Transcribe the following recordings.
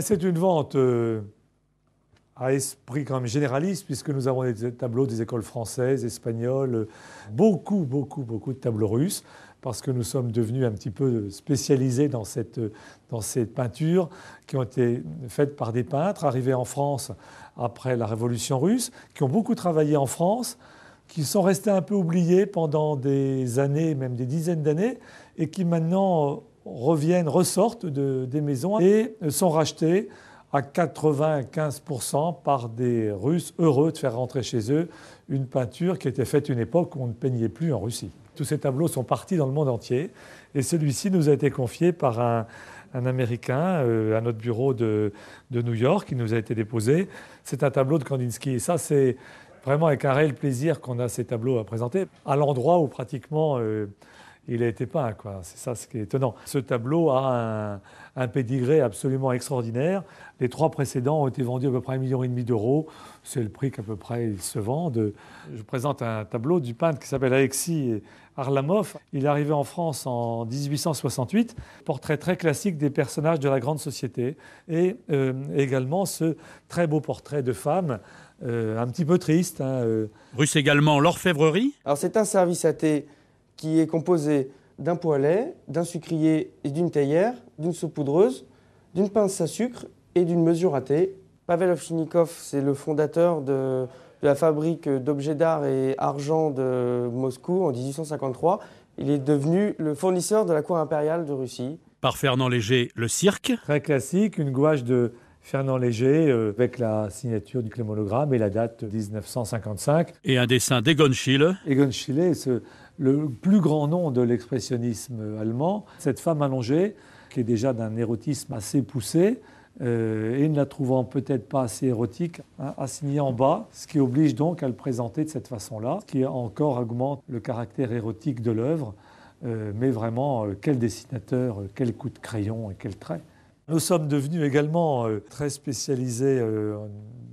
C'est une vente à esprit quand même généraliste, puisque nous avons des tableaux des écoles françaises, espagnoles, beaucoup de tableaux russes, parce que nous sommes devenus un petit peu spécialisés dans ces peintures qui ont été faites par des peintres arrivés en France après la Révolution russe, qui ont beaucoup travaillé en France, qui sont restés un peu oubliés pendant des années, même des dizaines d'années, et qui maintenant ressortent des maisons et sont rachetés à 95% par des Russes heureux de faire rentrer chez eux une peinture qui était faite une époque où on ne peignait plus en Russie. Tous ces tableaux sont partis dans le monde entier et celui-ci nous a été confié par un Américain à notre bureau de New York qui nous a été déposé. C'est un tableau de Kandinsky et ça c'est vraiment avec un réel plaisir qu'on a ces tableaux à présenter à l'endroit où pratiquement il a été peint, quoi. C'est ça ce qui est étonnant. Ce tableau a un pédigré absolument extraordinaire. Les 3 précédents ont été vendus à peu près 1,5 million d'euros. C'est le prix qu'à peu près ils se vendent. Je présente un tableau du peintre qui s'appelle Alexis Arlamov. Il est arrivé en France en 1868. Portrait très classique des personnages de la grande société. Et également ce très beau portrait de femme, un petit peu triste. Russe également, l'orfèvrerie. Alors c'est un service à thé qui est composé d'un poêlet, d'un sucrier et d'une théière, d'une saupoudreuse, d'une pince à sucre et d'une mesure à thé. Pavel Ovchinnikov, c'est le fondateur de la fabrique d'objets d'art et argent de Moscou en 1853. Il est devenu le fournisseur de la cour impériale de Russie. Par Fernand Léger, le cirque. Très classique, une gouache de Fernand Léger avec la signature du clémonogramme et la date 1955. Et un dessin d'Egon Schiele. Egon Schiele, c'est le plus grand nom de l'expressionnisme allemand. Cette femme allongée, qui est déjà d'un érotisme assez poussé, et ne la trouvant peut-être pas assez érotique, assignée en bas, ce qui oblige donc à le présenter de cette façon-là, ce qui encore augmente le caractère érotique de l'œuvre. Mais vraiment, quel dessinateur, quel coup de crayon et quel trait. Nous sommes devenus également très spécialisés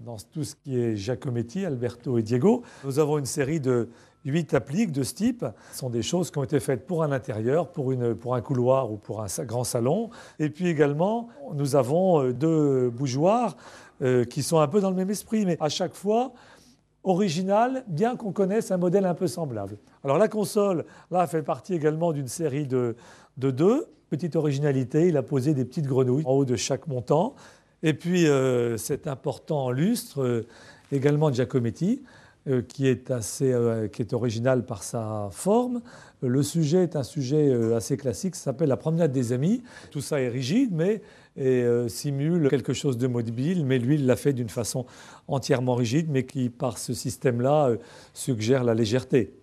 dans tout ce qui est Giacometti, Alberto et Diego. Nous avons une série de 8 appliques de ce type. Ce sont des choses qui ont été faites pour un intérieur, pour un couloir ou pour un grand salon. Et puis également, nous avons 2 bougeoirs qui sont un peu dans le même esprit, mais à chaque fois original, bien qu'on connaisse un modèle un peu semblable. Alors la console, là, fait partie également d'une série de 2. Petite originalité, il a posé des petites grenouilles en haut de chaque montant. Et puis cet important lustre, également de Giacometti, qui est original par sa forme. Le sujet est un sujet assez classique, ça s'appelle La promenade des amis. Tout ça est rigide, mais simule quelque chose de mobile, mais lui, il l'a fait d'une façon entièrement rigide, mais qui, par ce système-là, suggère la légèreté.